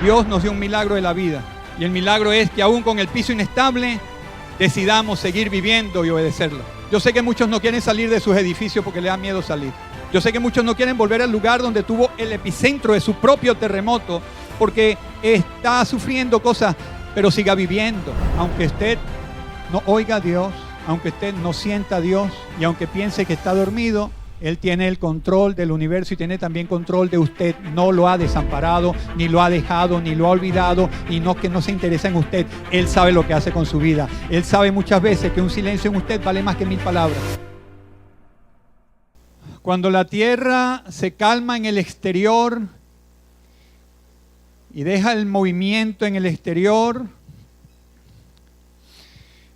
Dios nos dio un milagro de la vida. Y el milagro es que aún con el piso inestable, decidamos seguir viviendo y obedecerlo. Yo sé que muchos no quieren salir de sus edificios porque les da miedo salir. Yo sé que muchos no quieren volver al lugar donde tuvo el epicentro de su propio terremoto porque está sufriendo cosas, pero siga viviendo. Aunque usted no oiga a Dios, aunque usted no sienta a Dios y aunque piense que está dormido, Él tiene el control del universo y tiene también control de usted. No lo ha desamparado, ni lo ha dejado, ni lo ha olvidado, y no que no se interesa en usted. Él sabe lo que hace con su vida. Él sabe muchas veces que un silencio en usted vale más que 1000 palabras. Cuando la tierra se calma en el exterior y deja el movimiento en el exterior,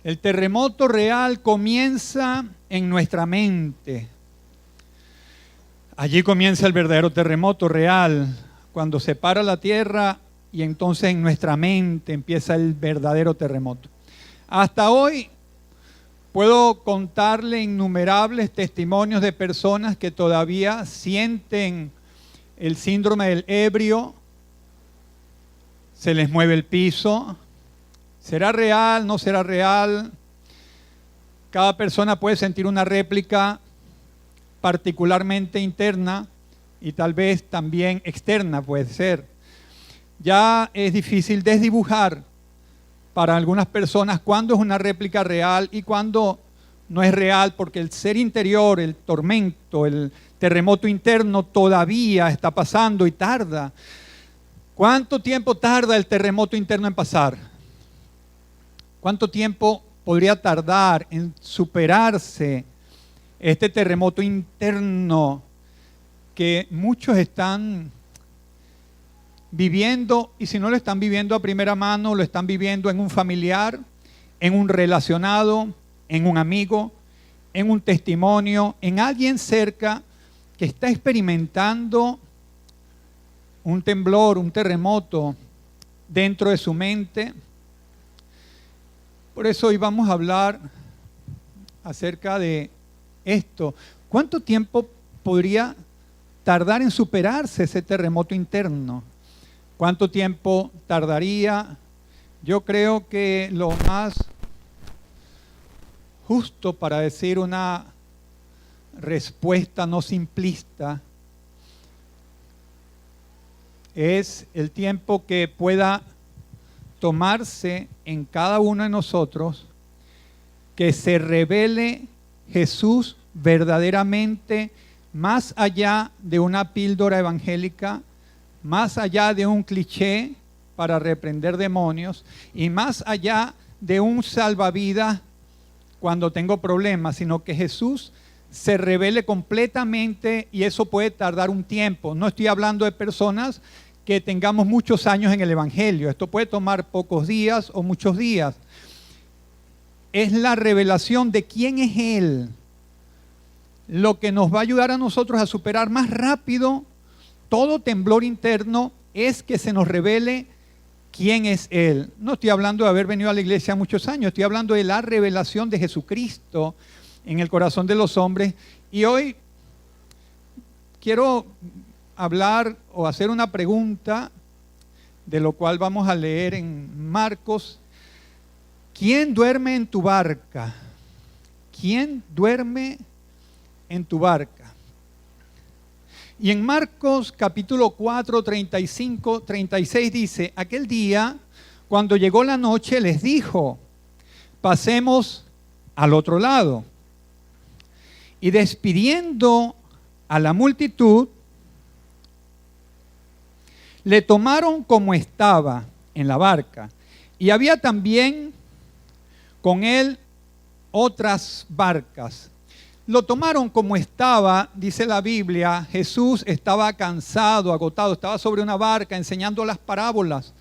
el terremoto real comienza en nuestra mente. Allí comienza el verdadero terremoto real, cuando se para la tierra y entonces en nuestra mente empieza el verdadero terremoto. Hasta hoy puedo contarle innumerables testimonios de personas que todavía sienten el síndrome del ebrio, se les mueve el piso. ¿Será real? ¿No será real? Cada persona puede sentir una réplica particularmente interna y tal vez también externa puede ser. Ya es difícil desdibujar para algunas personas cuándo es una réplica real y cuándo no es real, porque el ser interior, el tormento, el terremoto interno todavía está pasando y tarda. ¿Cuánto tiempo tarda el terremoto interno en pasar? ¿Cuánto tiempo podría tardar en superarse este terremoto interno que muchos están viviendo? Y si no lo están viviendo a primera mano, lo están viviendo en un familiar, en un relacionado, en un amigo, en un testimonio, en alguien cerca que está experimentando un temblor, un terremoto dentro de su mente. Por eso hoy vamos a hablar acerca de esto. ¿Cuánto tiempo podría tardar en superarse ese terremoto interno? ¿Cuánto tiempo tardaría? Yo creo que lo más justo para decir una respuesta no simplista es el tiempo que pueda tomarse en cada uno de nosotros que se revele Jesús verdaderamente, más allá de una píldora evangélica, más allá de un cliché para reprender demonios y más allá de un salvavidas cuando tengo problemas, sino que Jesús se revele completamente, y eso puede tardar un tiempo. No estoy hablando de personas que tengamos muchos años en el Evangelio. Esto puede tomar pocos días o muchos días. Es la revelación de quién es Él lo que nos va a ayudar a nosotros a superar más rápido todo temblor interno, es que se nos revele quién es Él. No estoy hablando de haber venido a la iglesia muchos años, estoy hablando de la revelación de Jesucristo en el corazón de los hombres. Y hoy quiero hablar o hacer una pregunta, de lo cual vamos a leer en Marcos. ¿Quién duerme en tu barca? ¿Quién duerme en tu barca? Y en Marcos capítulo 4, 35, 36 dice: aquel día, cuando llegó la noche, les dijo: pasemos al otro lado. Y despidiendo a la multitud, le tomaron como estaba en la barca. Y había también con él otras barcas. Lo tomaron como estaba, dice la Biblia. Jesús estaba cansado, agotado, estaba sobre una barca enseñando las parábolas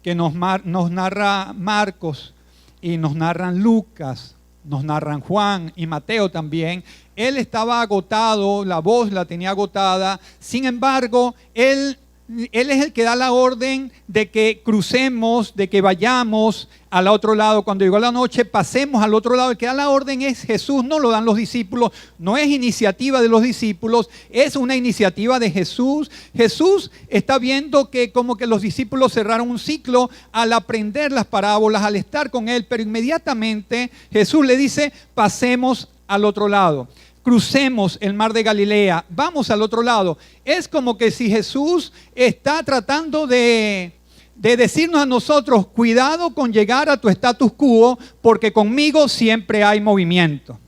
que nos narra Marcos y nos narran Lucas, nos narran Juan y Mateo también. Él estaba agotado, la voz la tenía agotada. Sin embargo, él Él es el que da la orden de que crucemos, de que vayamos al otro lado. Cuando llegó la noche, pasemos al otro lado. El que da la orden es Jesús, no lo dan los discípulos. No es iniciativa de los discípulos, es una iniciativa de Jesús. Jesús está viendo que como que los discípulos cerraron un ciclo al aprender las parábolas, al estar con Él, pero inmediatamente Jesús le dice, pasemos al otro lado. Crucemos el mar de Galilea, vamos al otro lado. Es como que si Jesús está tratando de decirnos a nosotros, cuidado con llegar a tu status quo, porque conmigo siempre hay movimiento.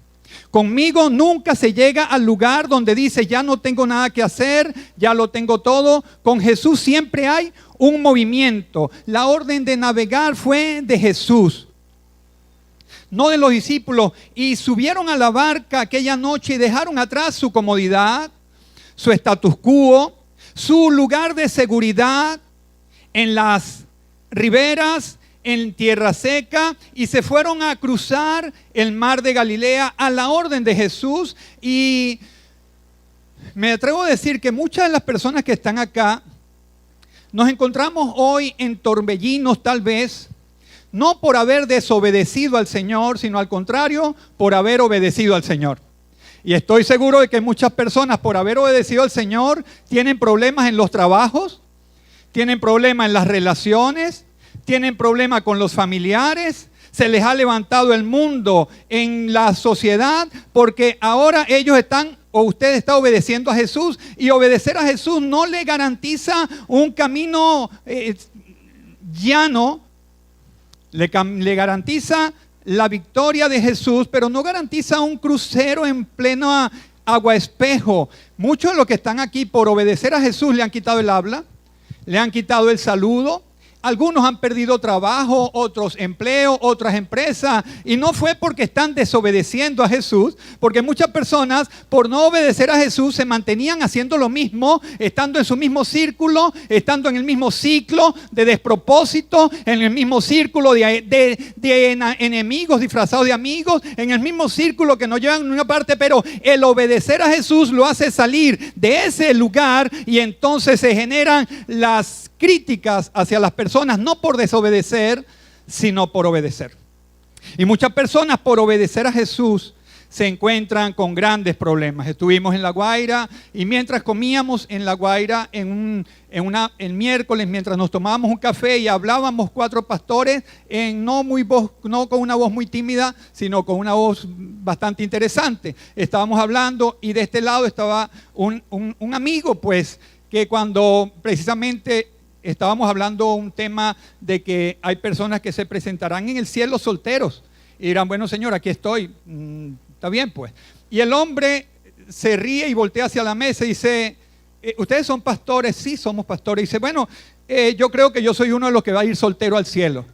Conmigo nunca se llega al lugar donde dice, ya no tengo nada que hacer, ya lo tengo todo. Con Jesús siempre hay un movimiento. La orden de navegar fue de Jesús, no de los discípulos, y subieron a la barca aquella noche y dejaron atrás su comodidad, su status quo, su lugar de seguridad en las riberas, en tierra seca, y se fueron a cruzar el mar de Galilea a la orden de Jesús. Y me atrevo a decir que muchas de las personas que están acá nos encontramos hoy en torbellinos, tal vez, no por haber desobedecido al Señor, sino al contrario, por haber obedecido al Señor. Y estoy seguro de que muchas personas, por haber obedecido al Señor, tienen problemas en los trabajos, tienen problemas en las relaciones, tienen problemas con los familiares, se les ha levantado el mundo en la sociedad, porque ahora ellos están, o usted está obedeciendo a Jesús, y obedecer a Jesús no le garantiza un camino llano. Le garantiza la victoria de Jesús, pero no garantiza un crucero en pleno agua espejo. Muchos de los que están aquí por obedecer a Jesús le han quitado el habla, le han quitado el saludo. Algunos han perdido trabajo, otros empleo, otras empresas, y no fue porque están desobedeciendo a Jesús, porque muchas personas por no obedecer a Jesús se mantenían haciendo lo mismo, estando en su mismo círculo, estando en el mismo ciclo de despropósito, en el mismo círculo de enemigos disfrazados de amigos, en el mismo círculo que no llevan a ninguna parte, pero el obedecer a Jesús lo hace salir de ese lugar, y entonces se generan las críticas hacia las personas, no por desobedecer, sino por obedecer. Y muchas personas por obedecer a Jesús se encuentran con grandes problemas. Estuvimos en La Guaira, y mientras comíamos en La Guaira, el miércoles, mientras nos tomábamos un café y hablábamos 4 pastores, no con una voz muy tímida, sino con una voz bastante interesante. Estábamos hablando, y de este lado estaba un amigo, pues, que cuando precisamente estábamos hablando un tema de que hay personas que se presentarán en el cielo solteros y dirán, bueno, Señor, aquí estoy, está bien pues. Y el hombre se ríe y voltea hacia la mesa y dice, ¿ustedes son pastores? Sí, somos pastores. Y dice, bueno, yo creo que yo soy uno de los que va a ir soltero al cielo.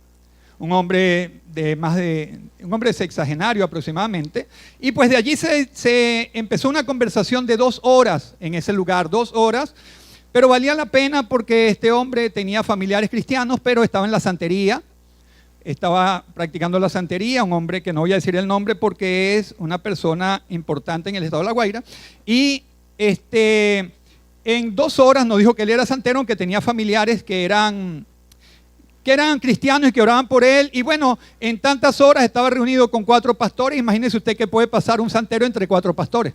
Un hombre sexagenario aproximadamente. Y pues de allí se empezó una conversación de 2 horas en ese lugar, 2 horas. Pero valía la pena porque este hombre tenía familiares cristianos, pero estaba en la santería, estaba practicando la santería, un hombre que no voy a decir el nombre porque es una persona importante en el estado de La Guaira. Y en 2 horas nos dijo que él era santero, que tenía familiares que eran cristianos y que oraban por él. Y bueno, en tantas horas estaba reunido con 4 pastores. Imagínese usted que puede pasar un santero entre 4 pastores.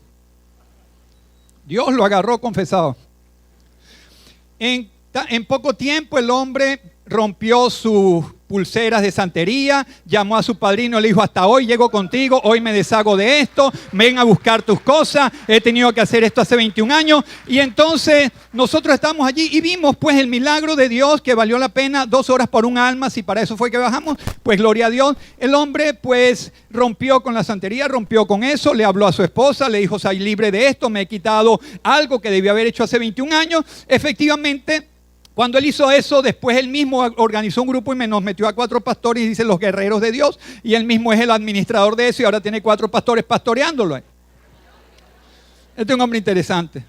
Dios lo agarró confesado. En poco tiempo el hombre rompió sus pulseras de santería, llamó a su padrino y le dijo, hasta hoy llego contigo, hoy me deshago de esto, ven a buscar tus cosas, he tenido que hacer esto hace 21 años. Y entonces nosotros estamos allí y vimos pues el milagro de Dios, que valió la pena 2 horas por un alma, si para eso fue que bajamos, pues gloria a Dios. El hombre pues rompió con la santería, rompió con eso, le habló a su esposa, le dijo, soy libre de esto, me he quitado algo que debía haber hecho hace 21 años. Efectivamente, cuando él hizo eso, después él mismo organizó un grupo y nos metió a 4 pastores y dice los guerreros de Dios, y él mismo es el administrador de eso y ahora tiene 4 pastores pastoreándolo. Este es un hombre interesante.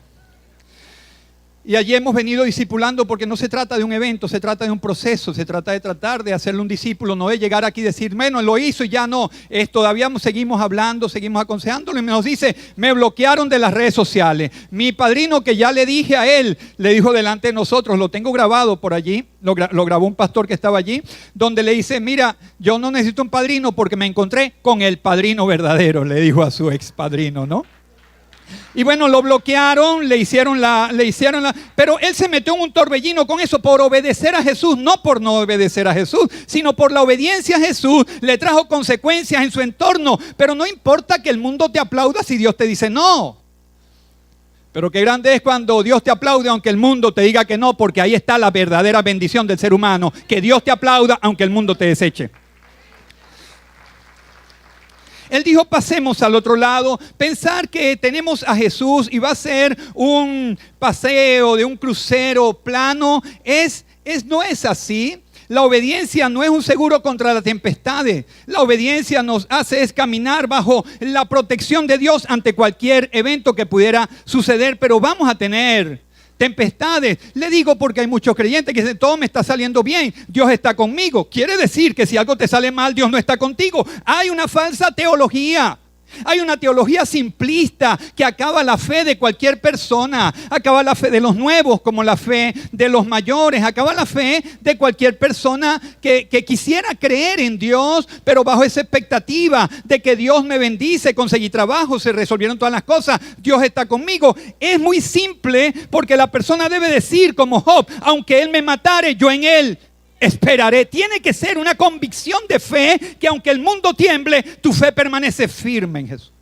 Y allí hemos venido discipulando porque no se trata de un evento, se trata de un proceso, se trata de tratar de hacerle un discípulo, no de llegar aquí y decir, bueno, lo hizo y ya no. Todavía seguimos hablando, seguimos aconsejándolo y nos dice, me bloquearon de las redes sociales. Mi padrino, que ya le dije a él, le dijo delante de nosotros, lo tengo grabado por allí, lo grabó un pastor que estaba allí, donde le dice, mira, yo no necesito un padrino porque me encontré con el padrino verdadero, le dijo a su ex padrino, ¿no? Y bueno, lo bloquearon, le hicieron la, pero él se metió en un torbellino con eso por obedecer a Jesús, no por no obedecer a Jesús, sino por la obediencia a Jesús, le trajo consecuencias en su entorno, pero no importa que el mundo te aplauda si Dios te dice no. Pero qué grande es cuando Dios te aplaude aunque el mundo te diga que no, porque ahí está la verdadera bendición del ser humano, que Dios te aplauda aunque el mundo te deseche. Él dijo, pasemos al otro lado. Pensar que tenemos a Jesús y va a ser un paseo de un crucero plano, no es así. La obediencia no es un seguro contra las tempestades. La obediencia nos hace caminar bajo la protección de Dios ante cualquier evento que pudiera suceder, pero vamos a tener tempestades. Le digo porque hay muchos creyentes que dicen, todo me está saliendo bien, Dios está conmigo. Quiere decir que si algo te sale mal, Dios no está contigo. Hay una falsa teología. Hay una teología simplista que acaba la fe de cualquier persona, acaba la fe de los nuevos como la fe de los mayores, acaba la fe de cualquier persona que quisiera creer en Dios, pero bajo esa expectativa de que Dios me bendice, conseguí trabajo, se resolvieron todas las cosas, Dios está conmigo. Es muy simple porque la persona debe decir como Job, aunque Él me matare, yo en Él esperaré. Tiene que ser una convicción de fe que aunque el mundo tiemble, tu fe permanece firme en Jesús.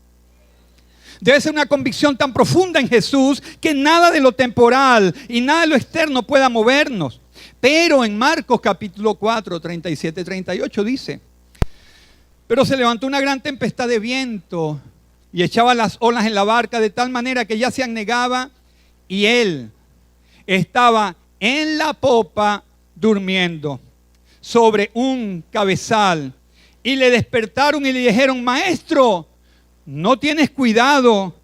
Debe ser una convicción tan profunda en Jesús que nada de lo temporal y nada de lo externo pueda movernos. Pero en Marcos capítulo 4, 37, 38 dice, pero se levantó una gran tempestad de viento y echaba las olas en la barca de tal manera que ya se anegaba y él estaba en la popa durmiendo sobre un cabezal, y le despertaron y le dijeron, maestro, ¿no tienes cuidado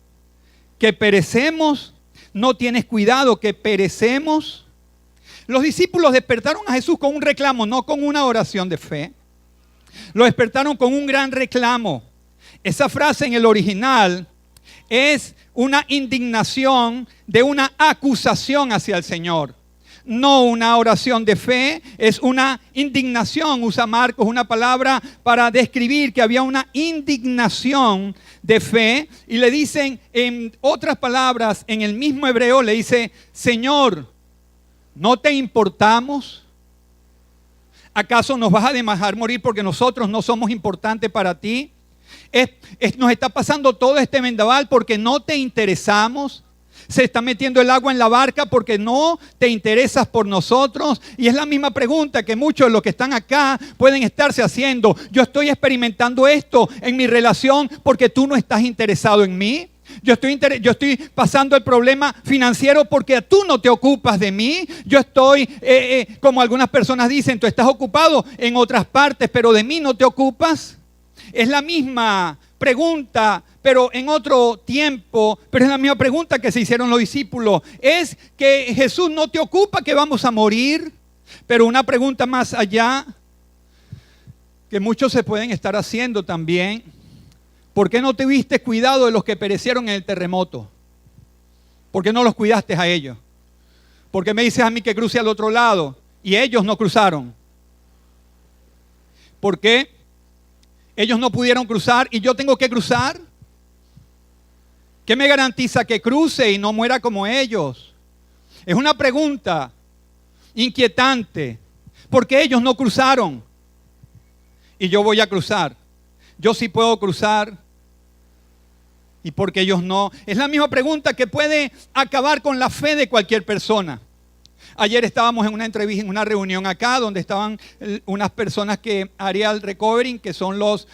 que perecemos? ¿No tienes cuidado que perecemos? Los discípulos despertaron a Jesús con un reclamo, no con una oración de fe. Lo despertaron con un gran reclamo. Esa frase en el original es una indignación de una acusación hacia el Señor. No una oración de fe, es una indignación. Usa Marcos una palabra para describir que había una indignación de fe. Y le dicen, en otras palabras, en el mismo hebreo, le dice, Señor, ¿no te importamos? ¿Acaso nos vas a dejar morir porque nosotros no somos importantes para ti? Nos está pasando todo este vendaval porque no te interesamos. Se está metiendo el agua en la barca porque no te interesas por nosotros. Y es la misma pregunta que muchos de los que están acá pueden estarse haciendo. Yo estoy experimentando esto en mi relación porque tú no estás interesado en mí. Yo estoy pasando el problema financiero porque tú no te ocupas de mí. Yo estoy, como algunas personas dicen, tú estás ocupado en otras partes, pero de mí no te ocupas. Es la misma pregunta, pero en otro tiempo, pero es la misma pregunta que se hicieron los discípulos. Es que Jesús no te ocupa que vamos a morir, pero una pregunta más allá que muchos se pueden estar haciendo también. ¿Por qué no tuviste cuidado de los que perecieron en el terremoto? ¿Por qué no los cuidaste a ellos? ¿Por qué me dices a mí que cruce al otro lado y ellos no cruzaron? ¿Por qué ellos no pudieron cruzar y yo tengo que cruzar? ¿Qué me garantiza que cruce y no muera como ellos? Es una pregunta inquietante. ¿Por qué ellos no cruzaron y yo voy a cruzar? Yo sí puedo cruzar y por qué ellos no. Es la misma pregunta que puede acabar con la fe de cualquier persona. Ayer estábamos en una entrevista, en una reunión acá, donde estaban unas personas que Ariel Recovering, que son los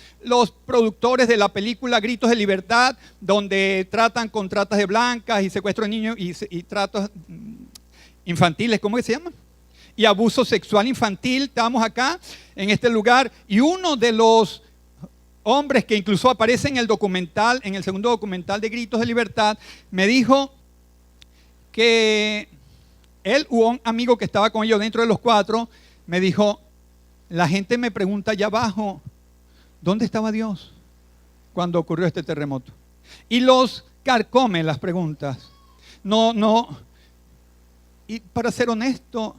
productores de la película Gritos de Libertad, donde tratan con tratas de blancas y secuestro de niños y tratos infantiles, ¿cómo se llama? Y abuso sexual infantil. Estábamos acá en este lugar y uno de los hombres que incluso aparece en el documental, en el segundo documental de Gritos de Libertad, me dijo que él u un amigo que estaba con ellos dentro de los 4, me dijo, la gente me pregunta allá abajo, ¿dónde estaba Dios cuando ocurrió este terremoto? Y los carcome las preguntas. No. Y para ser honesto,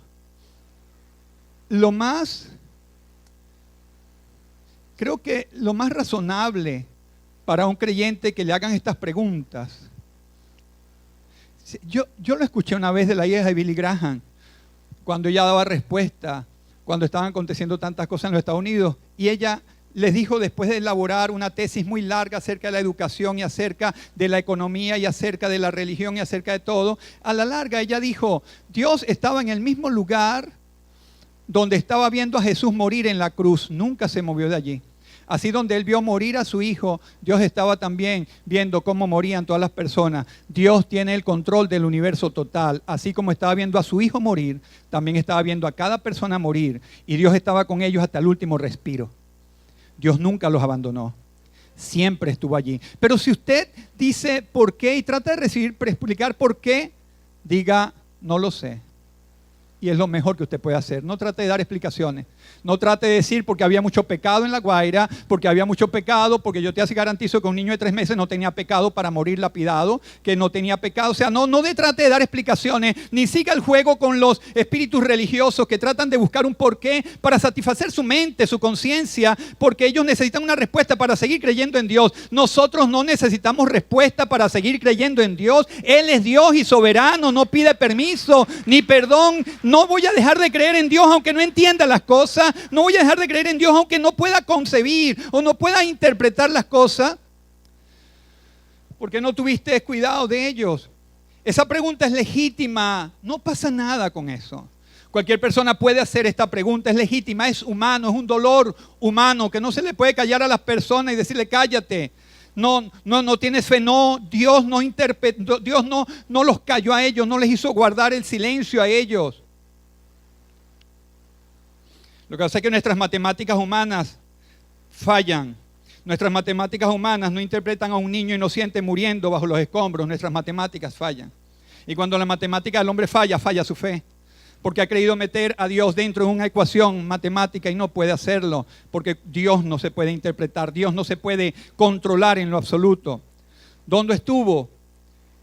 creo que lo más razonable para un creyente que le hagan estas preguntas. Yo lo escuché una vez de la hija de Billy Graham, cuando ella daba respuesta, cuando estaban aconteciendo tantas cosas en los Estados Unidos, y ella les dijo, después de elaborar una tesis muy larga acerca de la educación y acerca de la economía y acerca de la religión y acerca de todo, a la larga ella dijo, Dios estaba en el mismo lugar donde estaba viendo a Jesús morir en la cruz, nunca se movió de allí. Así donde él vio morir a su hijo, Dios estaba también viendo cómo morían todas las personas. Dios tiene el control del universo total. Así como estaba viendo a su hijo morir, también estaba viendo a cada persona morir. Y Dios estaba con ellos hasta el último respiro. Dios nunca los abandonó. Siempre estuvo allí. Pero si usted dice por qué y trata de explicar por qué, diga, no lo sé. Y es lo mejor que usted puede hacer. No trate de dar explicaciones. No trate de decir porque había mucho pecado en La Guaira, porque había mucho pecado, porque yo te garantizo que un niño de 3 meses no tenía pecado para morir lapidado, que no tenía pecado. O sea, no trate de dar explicaciones, ni siga el juego con los espíritus religiosos que tratan de buscar un porqué para satisfacer su mente, su conciencia, porque ellos necesitan una respuesta para seguir creyendo en Dios. Nosotros no necesitamos respuesta para seguir creyendo en Dios. Él es Dios y soberano, no pide permiso ni perdón. No voy a dejar de creer en Dios aunque no entienda las cosas. No voy a dejar de creer en Dios aunque no pueda concebir o no pueda interpretar las cosas. Porque no tuviste cuidado de ellos. Esa pregunta es legítima. No pasa nada con eso. Cualquier persona puede hacer esta pregunta. Es legítima, es humano, es un dolor humano que no se le puede callar a las personas y decirle cállate. No tienes fe, no, Dios no los calló a ellos, no les hizo guardar el silencio a ellos. Lo que pasa es que nuestras matemáticas humanas fallan. Nuestras matemáticas humanas no interpretan a un niño inocente muriendo bajo los escombros. Nuestras matemáticas fallan. Y cuando la matemática del hombre falla, falla su fe. Porque ha querido meter a Dios dentro de una ecuación matemática y no puede hacerlo. Porque Dios no se puede interpretar, Dios no se puede controlar en lo absoluto. ¿Dónde estuvo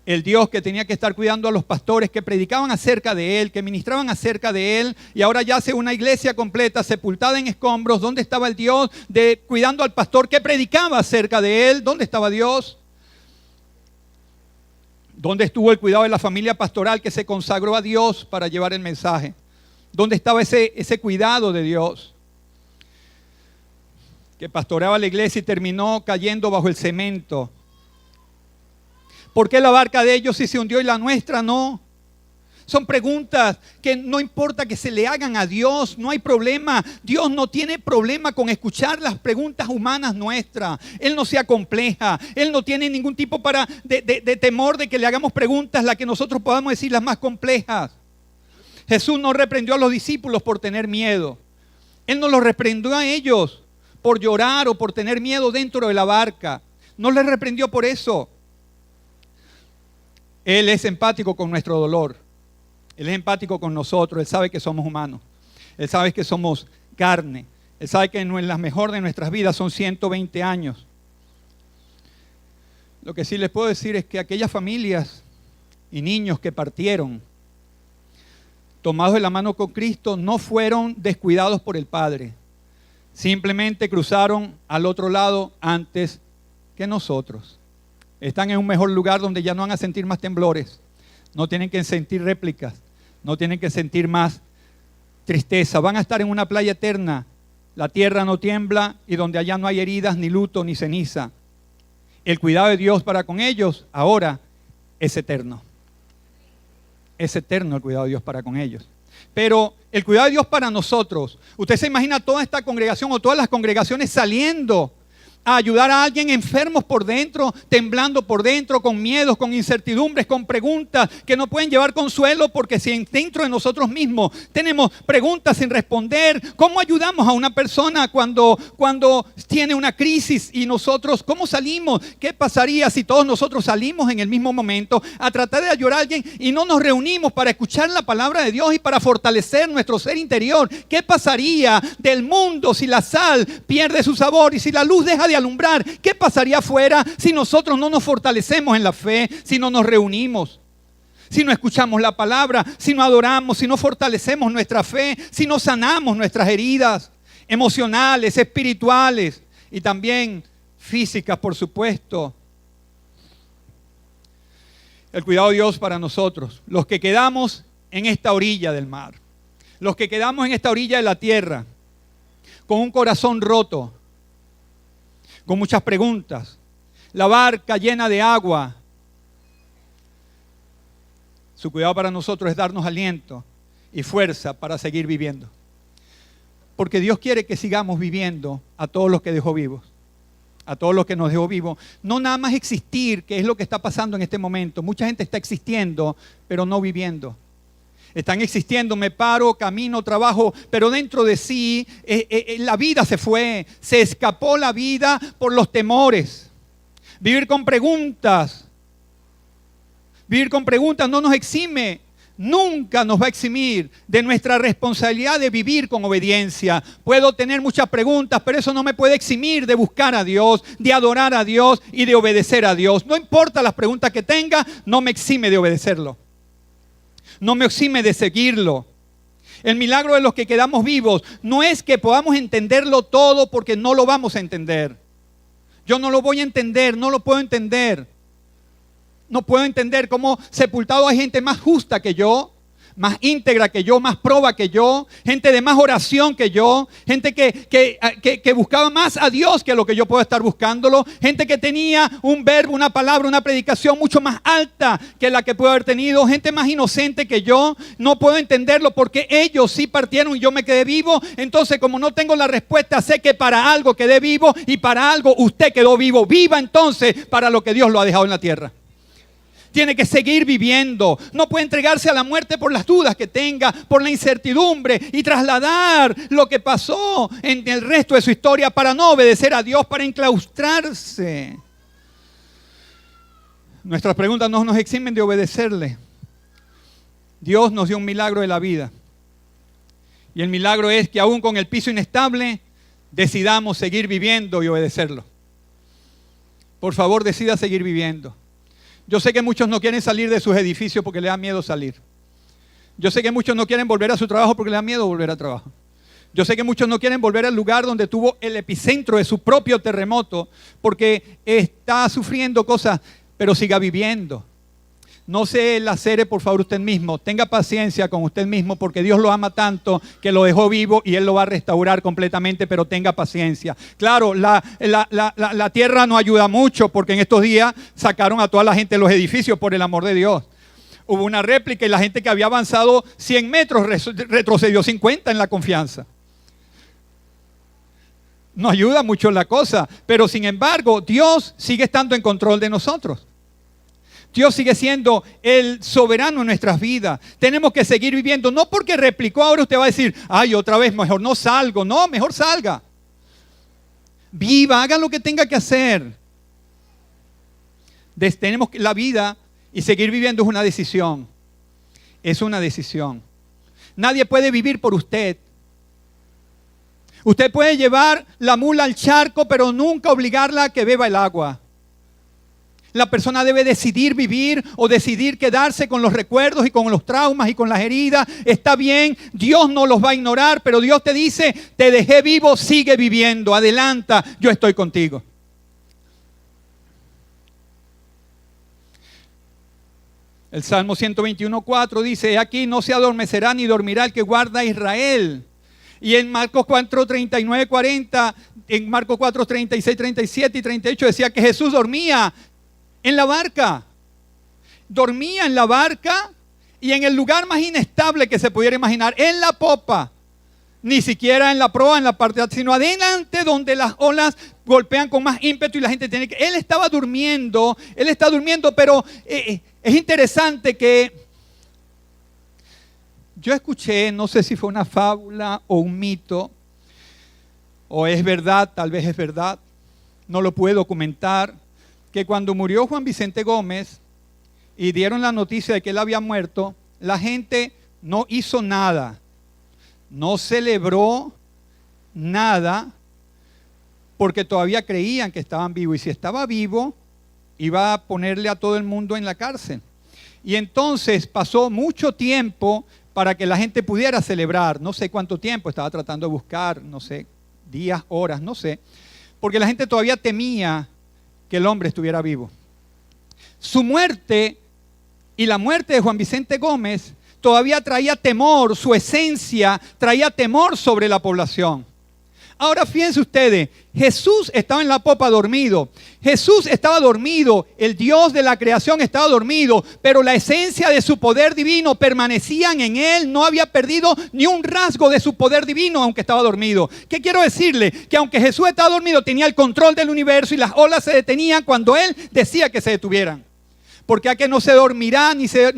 el Dios que tenía que estar cuidando a los pastores que predicaban acerca de Él, que ministraban acerca de Él, y ahora yace una iglesia completa sepultada en escombros? ¿Dónde estaba el Dios cuidando al pastor que predicaba acerca de Él? ¿Dónde estaba Dios? ¿Dónde estuvo el cuidado de la familia pastoral que se consagró a Dios para llevar el mensaje? ¿Dónde estaba ese cuidado de Dios? Que pastoreaba la iglesia y terminó cayendo bajo el cemento. ¿Por qué la barca de ellos sí se hundió y la nuestra no? Son preguntas que no importa que se le hagan a Dios, no hay problema. Dios no tiene problema con escuchar las preguntas humanas nuestras. Él no se acompleja, Él no tiene ningún tipo de temor de que le hagamos preguntas, las que nosotros podamos decir las más complejas. Jesús no reprendió a los discípulos por tener miedo. Él no los reprendió a ellos por llorar o por tener miedo dentro de la barca. No les reprendió por eso. Él es empático con nuestro dolor. Él es empático con nosotros. Él sabe que somos humanos. Él sabe que somos carne. Él sabe que en la mejor de nuestras vidas son 120 años. Lo que sí les puedo decir es que aquellas familias y niños que partieron, tomados de la mano con Cristo, no fueron descuidados por el Padre. Simplemente cruzaron al otro lado antes que nosotros. Están en un mejor lugar donde ya no van a sentir más temblores. No tienen que sentir réplicas. No tienen que sentir más tristeza. Van a estar en una playa eterna. La tierra no tiembla y donde allá no hay heridas, ni luto, ni ceniza. El cuidado de Dios para con ellos ahora es eterno. Es eterno el cuidado de Dios para con ellos. Pero el cuidado de Dios para nosotros, usted se imagina toda esta congregación o todas las congregaciones saliendo a ayudar a alguien enfermos por dentro, temblando por dentro, con miedos, con incertidumbres, con preguntas que no pueden llevar consuelo, porque si dentro de nosotros mismos tenemos preguntas sin responder, ¿cómo ayudamos a una persona cuando tiene una crisis? Y nosotros, ¿cómo salimos? ¿Qué pasaría si todos nosotros salimos en el mismo momento a tratar de ayudar a alguien y no nos reunimos para escuchar la palabra de Dios y para fortalecer nuestro ser interior? ¿Qué pasaría del mundo si la sal pierde su sabor y si la luz deja de alumbrar? ¿Qué pasaría afuera si nosotros no nos fortalecemos en la fe, si no nos reunimos, si no escuchamos la palabra, si no adoramos, si no fortalecemos nuestra fe, si no sanamos nuestras heridas emocionales, espirituales y también físicas, por supuesto? El cuidado de Dios para nosotros, los que quedamos en esta orilla del mar, los que quedamos en esta orilla de la tierra, con un corazón roto, con muchas preguntas, la barca llena de agua. Su cuidado para nosotros es darnos aliento y fuerza para seguir viviendo. Porque Dios quiere que sigamos viviendo a todos los que dejó vivos, a todos los que nos dejó vivos. No nada más existir, que es lo que está pasando en este momento. Mucha gente está existiendo, pero no viviendo. Están existiendo, me paro, camino, trabajo, pero dentro de sí la vida se fue, se escapó la vida por los temores. Vivir con preguntas no nos exime, nunca nos va a eximir de nuestra responsabilidad de vivir con obediencia. Puedo tener muchas preguntas, pero eso no me puede eximir de buscar a Dios, de adorar a Dios y de obedecer a Dios. No importa las preguntas que tenga, no me exime de obedecerlo. No me exime de seguirlo. El milagro de los que quedamos vivos no es que podamos entenderlo todo, porque no lo vamos a entender. Yo no lo voy a entender, no lo puedo entender. No puedo entender cómo sepultado hay gente más justa que yo, más íntegra que yo, más proba que yo, gente de más oración que yo, gente que buscaba más a Dios que lo que yo puedo estar buscándolo, gente que tenía un verbo, una palabra, una predicación mucho más alta que la que puedo haber tenido, gente más inocente que yo. No puedo entenderlo porque ellos sí partieron y yo me quedé vivo. Entonces, como no tengo la respuesta, sé que para algo quedé vivo y para algo usted quedó vivo. Viva entonces para lo que Dios lo ha dejado en la tierra. Tiene que seguir viviendo. No puede entregarse a la muerte por las dudas que tenga, por la incertidumbre, y trasladar lo que pasó en el resto de su historia para no obedecer a Dios, para enclaustrarse. Nuestras preguntas no nos eximen de obedecerle. Dios nos dio un milagro de la vida. Y el milagro es que aún con el piso inestable, decidamos seguir viviendo y obedecerlo. Por favor, decida seguir viviendo. Yo sé que muchos no quieren salir de sus edificios porque les da miedo salir. Yo sé que muchos no quieren volver a su trabajo porque les da miedo volver a trabajo. Yo sé que muchos no quieren volver al lugar donde tuvo el epicentro de su propio terremoto porque está sufriendo cosas, pero siga viviendo. No se lacere, por favor, usted mismo. Tenga paciencia con usted mismo porque Dios lo ama tanto que lo dejó vivo y Él lo va a restaurar completamente, pero tenga paciencia. Claro, la tierra no ayuda mucho porque en estos días sacaron a toda la gente de los edificios, por el amor de Dios. Hubo una réplica y la gente que había avanzado 100 metros retrocedió 50 en la confianza. No ayuda mucho la cosa, pero sin embargo, Dios sigue estando en control de nosotros. Dios sigue siendo el soberano en nuestras vidas. Tenemos que seguir viviendo. No porque replicó, ahora usted va a decir, ay, otra vez, mejor no salgo. No, mejor salga. Viva, haga lo que tenga que hacer. Tenemos la vida y seguir viviendo es una decisión. Es una decisión. Nadie puede vivir por usted. Usted puede llevar la mula al charco, pero nunca obligarla a que beba el agua. La persona debe decidir vivir o decidir quedarse con los recuerdos y con los traumas y con las heridas. Está bien, Dios no los va a ignorar, pero Dios te dice, te dejé vivo, sigue viviendo, adelanta, yo estoy contigo. El Salmo 121:4 dice, aquí no se adormecerá ni dormirá el que guarda a Israel. Y en Marcos 4:39, 40, en Marcos 4:36, 37 y 38 decía que Jesús dormía en la barca. Dormía en la barca y en el lugar más inestable que se pudiera imaginar, en la popa. Ni siquiera en la proa, en la parte de atrás, sino adelante donde las olas golpean con más ímpetu y la gente tiene que... Él está durmiendo, pero es interesante que yo escuché, no sé si fue una fábula o un mito, o es verdad, tal vez es verdad, no lo pude documentar, que cuando murió Juan Vicente Gómez y dieron la noticia de que él había muerto, la gente no hizo nada. No celebró nada porque todavía creían que estaban vivos. Y si estaba vivo, iba a ponerle a todo el mundo en la cárcel. Y entonces pasó mucho tiempo para que la gente pudiera celebrar. No sé cuánto tiempo, estaba tratando de buscar, no sé, días, horas, no sé. Porque la gente todavía temía que el hombre estuviera vivo. Su muerte y la muerte de Juan Vicente Gómez todavía traía temor, su esencia traía temor sobre la población. Ahora fíjense ustedes, Jesús estaba en la popa dormido. Jesús estaba dormido, el Dios de la creación estaba dormido, pero la esencia de su poder divino permanecían en él, no había perdido ni un rasgo de su poder divino aunque estaba dormido. ¿Qué quiero decirle? Que aunque Jesús estaba dormido, tenía el control del universo y las olas se detenían cuando él decía que se detuvieran. Porque a que no se dormirá ni se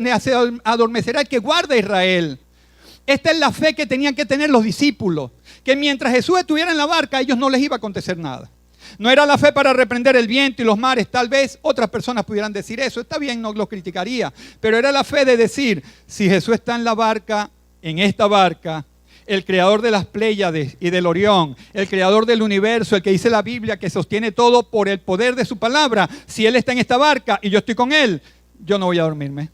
adormecerá el que guarda a Israel. Esta es la fe que tenían que tener los discípulos. Que mientras Jesús estuviera en la barca, a ellos no les iba a acontecer nada. No era la fe para reprender el viento y los mares. Tal vez otras personas pudieran decir eso. Está bien, no lo criticaría. Pero era la fe de decir, si Jesús está en la barca, en esta barca, el creador de las Pléyades y del Orión, el creador del universo, el que dice la Biblia que sostiene todo por el poder de su palabra, si él está en esta barca y yo estoy con él, yo no voy a dormirme,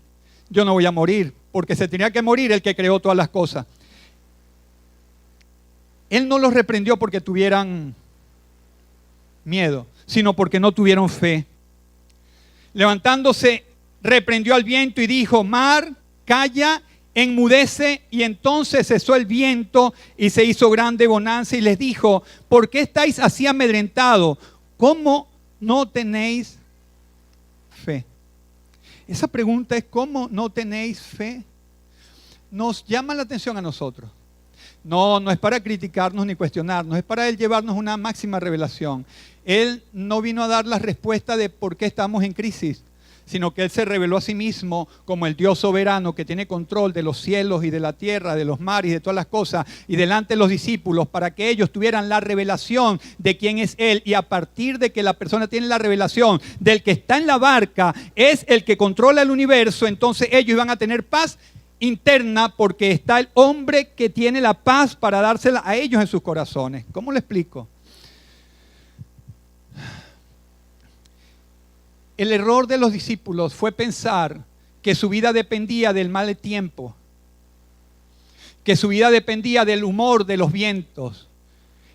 yo no voy a morir, porque se tenía que morir el que creó todas las cosas. Él no los reprendió porque tuvieran miedo, sino porque no tuvieron fe. Levantándose, reprendió al viento y dijo, mar, calla, enmudece, y entonces cesó el viento y se hizo grande bonanza y les dijo, ¿por qué estáis así amedrentados? ¿Cómo no tenéis fe? Esa pregunta es, ¿cómo no tenéis fe? Nos llama la atención a nosotros. No es para criticarnos ni cuestionarnos, es para Él llevarnos una máxima revelación. Él no vino a dar la respuesta de por qué estamos en crisis, sino que Él se reveló a sí mismo como el Dios soberano que tiene control de los cielos y de la tierra, de los mares y de todas las cosas, y delante de los discípulos para que ellos tuvieran la revelación de quién es Él. Y a partir de que la persona tiene la revelación del que está en la barca, es el que controla el universo, entonces ellos iban a tener paz interna porque está el hombre que tiene la paz para dársela a ellos en sus corazones. ¿Cómo le explico? El error de los discípulos fue pensar que su vida dependía del mal tiempo, que su vida dependía del humor de los vientos.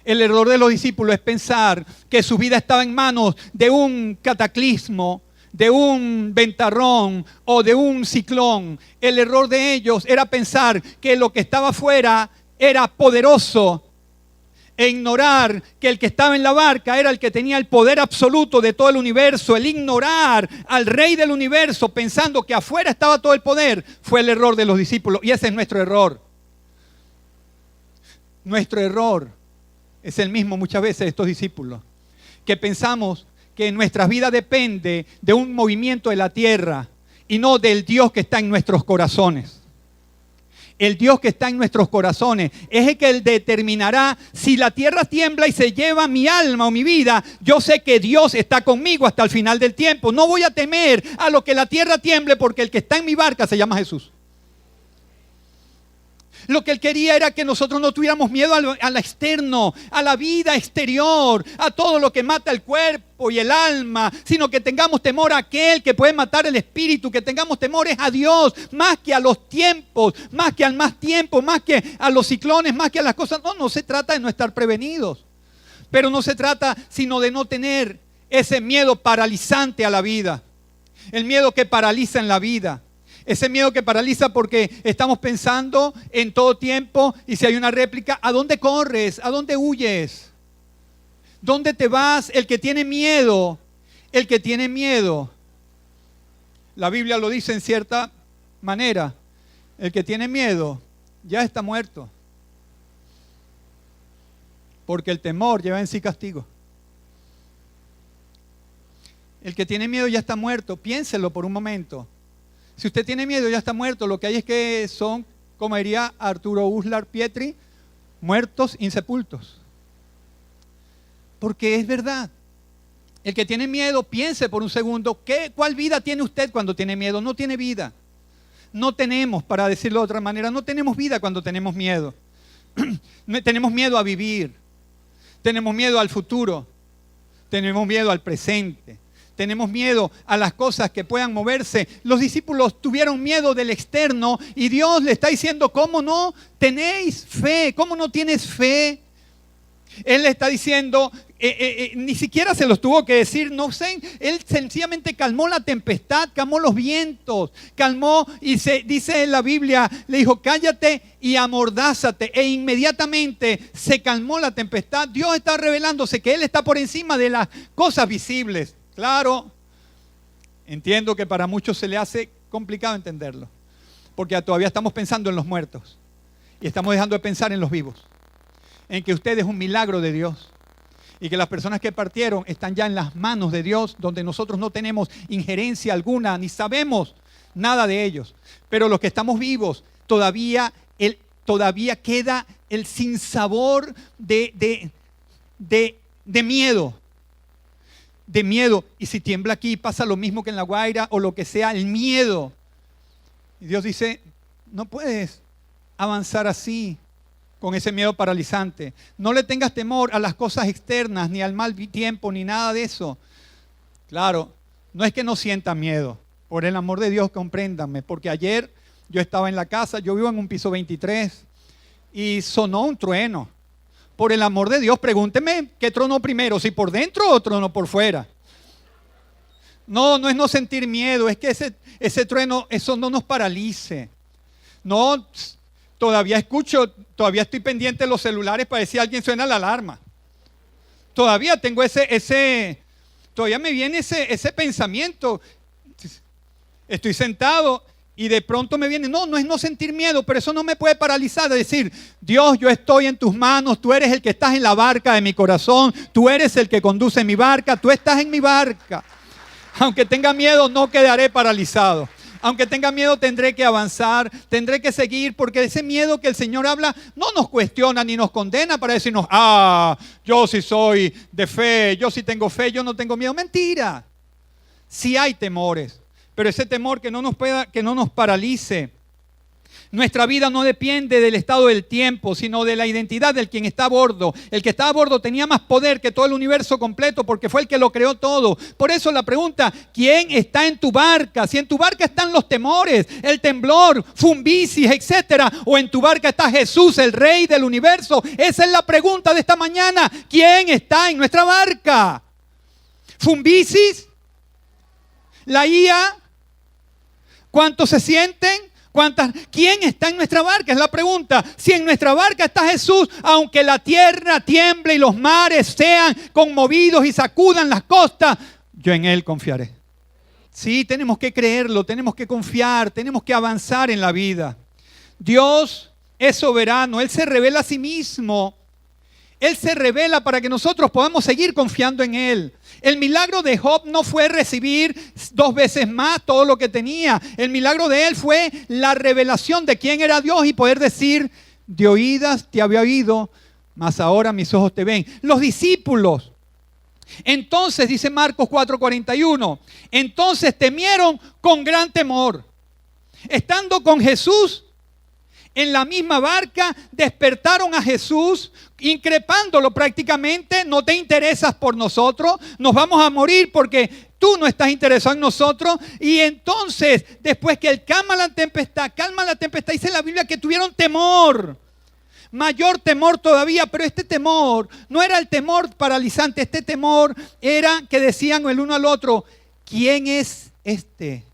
El error de los discípulos es pensar que su vida estaba en manos de un cataclismo, de un ventarrón o de un ciclón. El error de ellos era pensar que lo que estaba afuera era poderoso e ignorar que el que estaba en la barca era el que tenía el poder absoluto de todo el universo. El ignorar al rey del universo pensando que afuera estaba todo el poder fue el error de los discípulos, y ese es nuestro error. Nuestro error es el mismo muchas veces de estos discípulos, que pensamos que nuestra vida depende de un movimiento de la tierra y no del Dios que está en nuestros corazones. El Dios que está en nuestros corazones es el que determinará si la tierra tiembla y se lleva mi alma o mi vida. Yo sé que Dios está conmigo hasta el final del tiempo. No voy a temer a lo que la tierra tiemble porque el que está en mi barca se llama Jesús. Lo que Él quería era que nosotros no tuviéramos miedo al externo, a la vida exterior, a todo lo que mata el cuerpo y el alma, sino que tengamos temor a aquel que puede matar el espíritu, que tengamos temores a Dios, más que a los tiempos, más que al más tiempo, más que a los ciclones, más que a las cosas. No se trata de no estar prevenidos, pero no se trata sino de no tener ese miedo paralizante a la vida, el miedo que paraliza en la vida. Ese miedo que paraliza porque estamos pensando en todo tiempo y si hay una réplica, ¿a dónde corres? ¿A dónde huyes? ¿Dónde te vas? El que tiene miedo, la Biblia lo dice en cierta manera, el que tiene miedo ya está muerto. porque el temor lleva en sí castigo. El que tiene miedo ya está muerto. Piénselo por un momento. Si usted tiene miedo ya está muerto. Lo que hay es que son, como diría Arturo Uslar Pietri, muertos insepultos. Porque es verdad. El que tiene miedo, piense por un segundo, ¿cuál vida tiene usted cuando tiene miedo? No tiene vida. No tenemos, para decirlo de otra manera, no tenemos vida cuando tenemos miedo. Tenemos miedo a vivir. Tenemos miedo al futuro. Tenemos miedo al presente. Tenemos miedo a las cosas que puedan moverse. Los discípulos tuvieron miedo del externo y Dios le está diciendo, ¿cómo no tenéis fe? ¿Cómo no tienes fe? Él le está diciendo, ni siquiera se los tuvo que decir, no sé, él sencillamente calmó la tempestad, calmó los vientos, calmó y dice en la Biblia, le dijo, cállate y amordázate, e inmediatamente se calmó la tempestad. Dios está revelándose que Él está por encima de las cosas visibles. Claro, entiendo que para muchos se le hace complicado entenderlo, porque todavía estamos pensando en los muertos y estamos dejando de pensar en los vivos, en que usted es un milagro de Dios y que las personas que partieron están ya en las manos de Dios, donde nosotros no tenemos injerencia alguna, ni sabemos nada de ellos. Pero los que estamos vivos, todavía queda el sinsabor de miedo. De miedo. Y si tiembla aquí, pasa lo mismo que en La Guaira o lo que sea, el miedo. Y Dios dice, no puedes avanzar así, con ese miedo paralizante. No le tengas temor a las cosas externas, ni al mal tiempo, ni nada de eso. Claro, no es que no sienta miedo. Por el amor de Dios, compréndanme. Porque ayer yo estaba en la casa, yo vivo en un piso 23, y sonó un trueno. Por el amor de Dios, pregúnteme qué tronó primero, si por dentro o tronó por fuera. No es no sentir miedo, es que ese trueno, eso no nos paralice. No, todavía estoy pendiente de los celulares para ver si alguien suena la alarma. Todavía tengo todavía me viene ese pensamiento. Estoy sentado y de pronto me viene, no es no sentir miedo, pero eso no me puede paralizar de decir, Dios, yo estoy en tus manos, tú eres el que estás en la barca de mi corazón, tú eres el que conduce mi barca, tú estás en mi barca. Aunque tenga miedo, no quedaré paralizado. Aunque tenga miedo, tendré que avanzar, tendré que seguir, porque ese miedo que el Señor habla no nos cuestiona ni nos condena para decirnos, yo sí soy de fe, yo sí tengo fe, yo no tengo miedo. Mentira. Sí hay temores, pero ese temor que no nos paralice. Nuestra vida no depende del estado del tiempo, sino de la identidad del quien está a bordo. El que está a bordo tenía más poder que todo el universo completo porque fue el que lo creó todo. Por eso la pregunta, ¿quién está en tu barca? Si en tu barca están los temores, el temblor, Fumbisis, etcétera, o en tu barca está Jesús, el Rey del universo. Esa es la pregunta de esta mañana. ¿Quién está en nuestra barca? ¿Fumbisis? ¿La IA? ¿Cuántos se sienten? ¿Quién está en nuestra barca? Es la pregunta. Si en nuestra barca está Jesús, aunque la tierra tiemble y los mares sean conmovidos y sacudan las costas, yo en Él confiaré. Sí, tenemos que creerlo, tenemos que confiar, tenemos que avanzar en la vida. Dios es soberano, Él se revela a sí mismo. Él se revela para que nosotros podamos seguir confiando en Él. El milagro de Job no fue recibir 2 veces más todo lo que tenía. El milagro de él fue la revelación de quién era Dios y poder decir, de oídas te había oído, mas ahora mis ojos te ven. Los discípulos, entonces dice Marcos 4:41, entonces temieron con gran temor. Estando con Jesús en la misma barca, despertaron a Jesús, increpándolo prácticamente, no te interesas por nosotros, nos vamos a morir porque tú no estás interesado en nosotros. Y entonces, después que él calma la tempestad, dice la Biblia que tuvieron temor, mayor temor todavía, pero este temor no era el temor paralizante, este temor era que decían el uno al otro, ¿quién es este?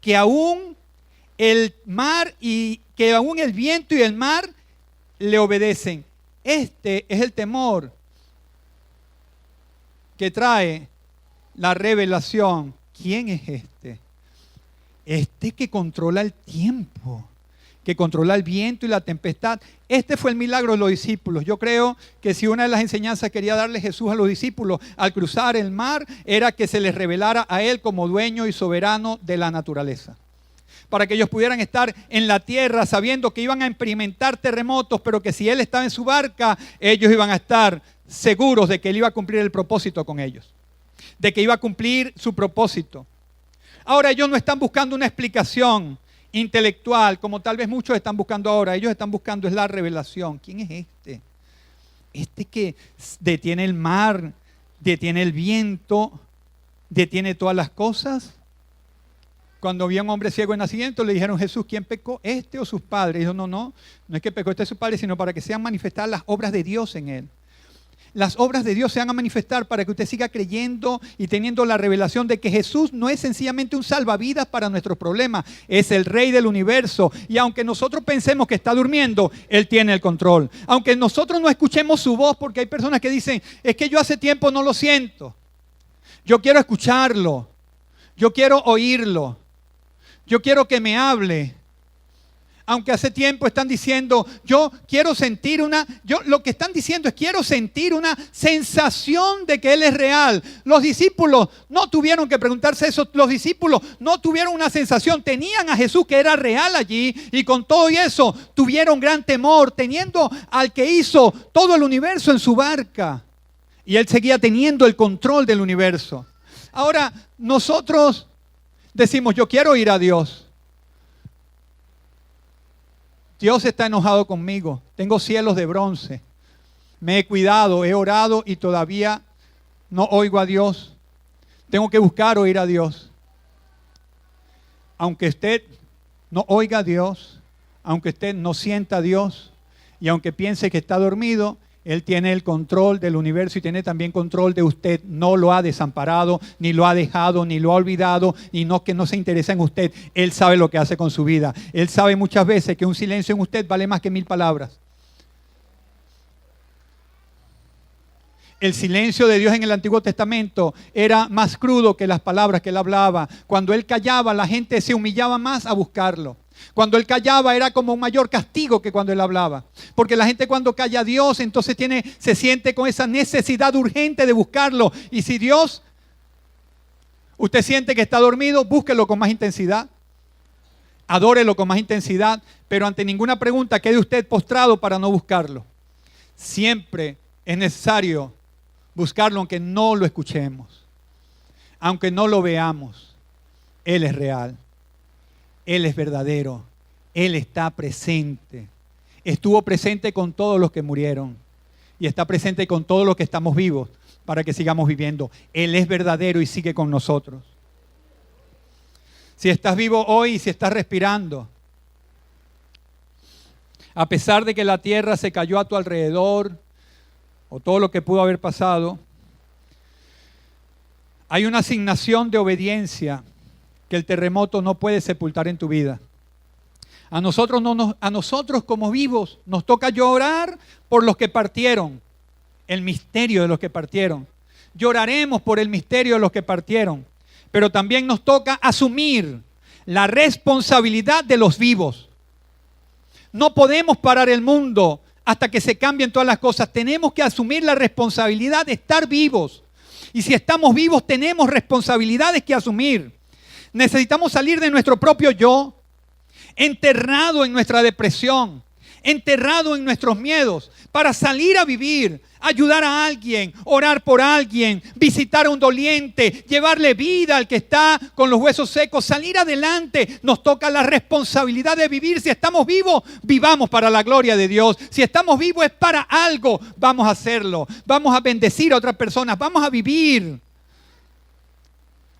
Que aún el mar y que aún el viento y el mar le obedecen. Este es el temor que trae la revelación. ¿Quién es este? Este que controla el tiempo, que controla el viento y la tempestad. Este fue el milagro de los discípulos. Yo creo que si una de las enseñanzas quería darle Jesús a los discípulos al cruzar el mar, era que se les revelara a Él como dueño y soberano de la naturaleza. Para que ellos pudieran estar en la tierra sabiendo que iban a experimentar terremotos, pero que si Él estaba en su barca, ellos iban a estar seguros de que Él iba a cumplir el propósito con ellos, de que iba a cumplir su propósito. Ahora ellos no están buscando una explicación intelectual, como tal vez muchos están buscando ahora. Ellos están buscando es la revelación. ¿Quién es este? Este que detiene el mar, detiene el viento, detiene todas las cosas. Cuando vio a un hombre ciego en nacimiento, le dijeron: Jesús, ¿quién pecó, este o sus padres? Y dijo: no es que pecó este o sus padres, sino para que sean manifestadas las obras de Dios en él. Las obras de Dios se van a manifestar para que usted siga creyendo y teniendo la revelación de que Jesús no es sencillamente un salvavidas para nuestros problemas, es el Rey del universo. Y aunque nosotros pensemos que está durmiendo, Él tiene el control. Aunque nosotros no escuchemos su voz, porque hay personas que dicen: es que yo hace tiempo no lo siento. Yo quiero escucharlo. Yo quiero oírlo. Yo quiero que me hable. Aunque hace tiempo están diciendo: yo quiero sentir lo que están diciendo es: quiero sentir una sensación de que Él es real. Los discípulos no tuvieron que preguntarse eso. Los discípulos no tuvieron una sensación. Tenían a Jesús que era real allí, y con todo y eso tuvieron gran temor, teniendo al que hizo todo el universo en su barca. Y Él seguía teniendo el control del universo. Ahora, nosotros decimos: yo quiero ir a Dios. Dios está enojado conmigo. Tengo cielos de bronce. Me he cuidado, he orado y todavía no oigo a Dios. Tengo que buscar oír a Dios. Aunque usted no oiga a Dios, aunque usted no sienta a Dios y aunque piense que está dormido, Él tiene el control del universo y tiene también control de usted. No lo ha desamparado, ni lo ha dejado, ni lo ha olvidado, y no que no se interesa en usted. Él sabe lo que hace con su vida. Él sabe muchas veces que un silencio en usted vale más que 1000 palabras. El silencio de Dios en el Antiguo Testamento era más crudo que las palabras que Él hablaba. Cuando Él callaba, la gente se humillaba más a buscarlo. Cuando Él callaba era como un mayor castigo que cuando Él hablaba. Porque la gente cuando calla a Dios, entonces se siente con esa necesidad urgente de buscarlo. Y si Dios, usted siente que está dormido, búsquelo con más intensidad. Adórelo con más intensidad. Pero ante ninguna pregunta quede usted postrado para no buscarlo. Siempre es necesario buscarlo aunque no lo escuchemos. Aunque no lo veamos. Él es real. Él es verdadero. Él está presente. Estuvo presente con todos los que murieron. Y está presente con todos los que estamos vivos para que sigamos viviendo. Él es verdadero y sigue con nosotros. Si estás vivo hoy, si estás respirando, a pesar de que la tierra se cayó a tu alrededor, o todo lo que pudo haber pasado, hay una asignación de obediencia que el terremoto no puede sepultar en tu vida. A nosotros como vivos nos toca llorar por los que partieron, el misterio de los que partieron. Lloraremos por el misterio de los que partieron, pero también nos toca asumir la responsabilidad de los vivos. No podemos parar el mundo hasta que se cambien todas las cosas. Tenemos que asumir la responsabilidad de estar vivos. Y si estamos vivos, tenemos responsabilidades que asumir. Necesitamos salir de nuestro propio yo, enterrado en nuestra depresión, enterrado en nuestros miedos, para salir a vivir, ayudar a alguien, orar por alguien, visitar a un doliente, llevarle vida al que está con los huesos secos, salir adelante. Nos toca la responsabilidad de vivir. Si estamos vivos, vivamos para la gloria de Dios. Si estamos vivos es para algo, vamos a hacerlo. Vamos a bendecir a otras personas, vamos a vivir.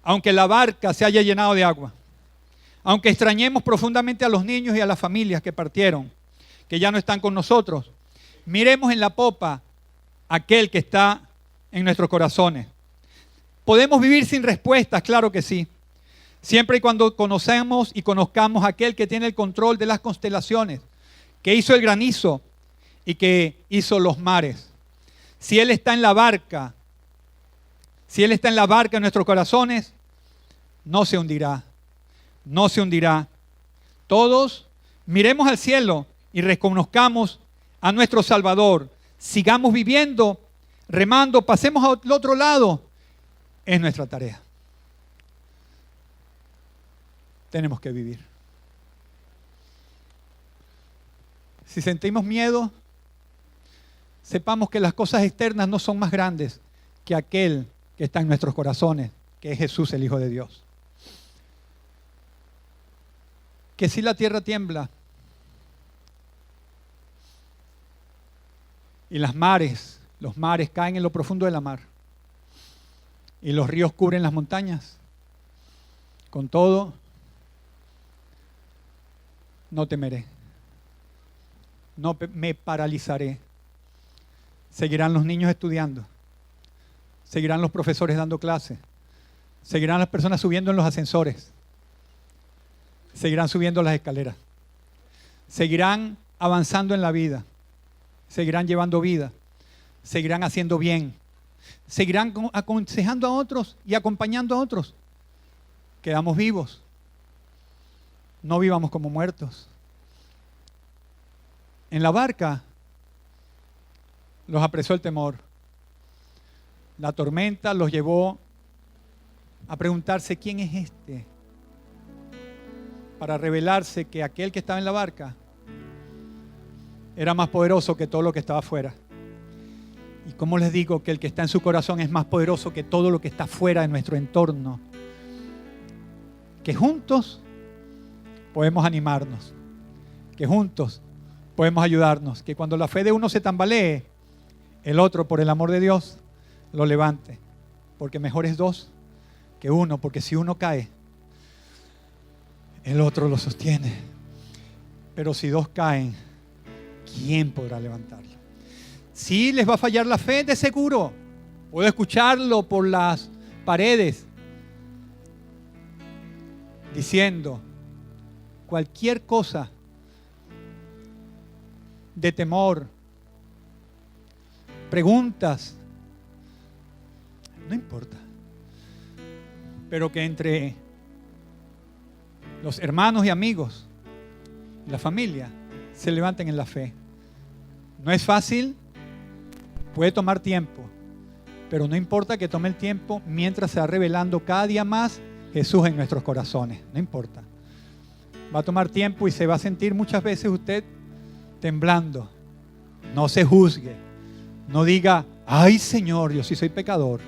Aunque la barca se haya llenado de agua, aunque extrañemos profundamente a los niños y a las familias que partieron, que ya no están con nosotros, miremos en la popa aquel que está en nuestros corazones. ¿Podemos vivir sin respuestas? Claro que sí. Siempre y cuando conocemos y conozcamos a aquel que tiene el control de las constelaciones, que hizo el granizo y que hizo los mares. Si Él está en la barca, en nuestros corazones, no se hundirá. No se hundirá. Todos Miremos al cielo y reconozcamos a nuestro Salvador. Sigamos viviendo, remando, pasemos al otro lado. Es nuestra tarea. Tenemos que vivir. Si sentimos miedo, sepamos que las cosas externas no son más grandes que aquel que está en nuestros corazones, que es Jesús, el Hijo de Dios. Que si la tierra tiembla y los mares caen en lo profundo de la mar y los ríos cubren las montañas, con todo, no temeré, no me paralizaré. Seguirán los niños estudiando, seguirán los profesores dando clases, seguirán las personas subiendo en los ascensores, seguirán subiendo las escaleras, seguirán avanzando en la vida, seguirán llevando vida, seguirán haciendo bien, seguirán aconsejando a otros y acompañando a otros. Quedamos vivos, no vivamos como muertos. En la barca los apresó el temor. La tormenta los llevó a preguntarse quién es este, para revelarse que aquel que estaba en la barca era más poderoso que todo lo que estaba afuera. Y como les digo, que el que está en su corazón es más poderoso que todo lo que está fuera de nuestro entorno. Que juntos podemos animarnos, que juntos podemos ayudarnos, que cuando la fe de uno se tambalee, el otro, por el amor de Dios, lo levante. Porque mejor es dos que uno, porque si uno cae, el otro lo sostiene. Pero si dos caen, ¿quién podrá levantarlo? Sí, les va a fallar la fe, de seguro. Puedo escucharlo por las paredes diciendo cualquier cosa de temor, preguntas, no importa. Pero que entre los hermanos y amigos, la familia, se levanten en la fe. No es fácil, puede tomar tiempo, pero no importa que tome el tiempo mientras se va revelando cada día más Jesús en nuestros corazones. No importa. Va a tomar tiempo y se va a sentir muchas veces usted temblando. No se juzgue. No diga, ay Señor, yo sí soy pecador.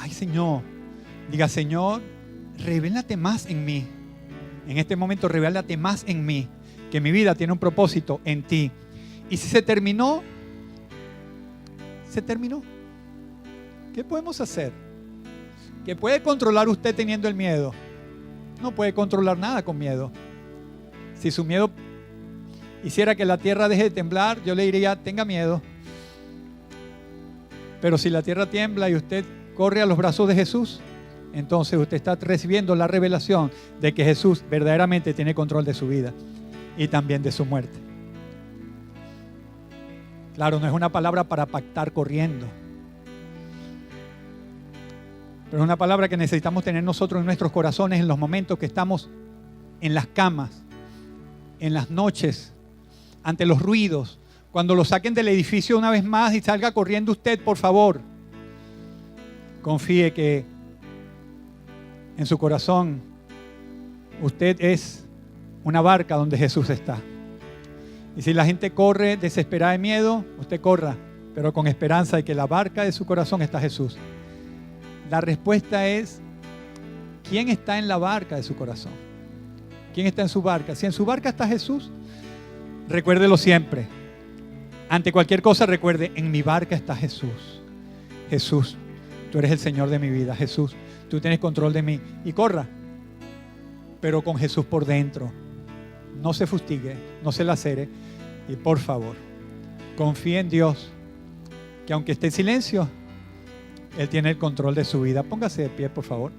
Ay Señor. Diga, Señor, revélate más en mí. En este momento revélate más en mí. Que mi vida tiene un propósito en ti. Y si se terminó, se terminó. ¿Qué podemos hacer? ¿Qué puede controlar usted teniendo el miedo? No puede controlar nada con miedo. Si su miedo hiciera que la tierra deje de temblar, yo le diría, tenga miedo. Pero si la tierra tiembla y usted corre a los brazos de Jesús, entonces usted está recibiendo la revelación de que Jesús verdaderamente tiene control de su vida y también de su muerte. Claro, no es una palabra para pactar corriendo, pero es una palabra que necesitamos tener nosotros en nuestros corazones en los momentos que estamos en las camas, en las noches, ante los ruidos. Cuando lo saquen del edificio una vez más y salga corriendo usted, por favor, confíe que en su corazón usted es una barca donde Jesús está. Y si la gente corre desesperada de miedo, usted corra, pero con esperanza de que la barca de su corazón está Jesús. La respuesta es, ¿quién está en la barca de su corazón? ¿Quién está en su barca? Si en su barca está Jesús, recuérdelo siempre. Ante cualquier cosa recuerde, en mi barca está Jesús. Jesús, tú eres el Señor de mi vida. Jesús, tú tienes control de mí. Y corra, pero con Jesús por dentro. No se fustigue, no se lacere. Y por favor, confíe en Dios, que aunque esté en silencio, Él tiene el control de su vida. Póngase de pie, por favor.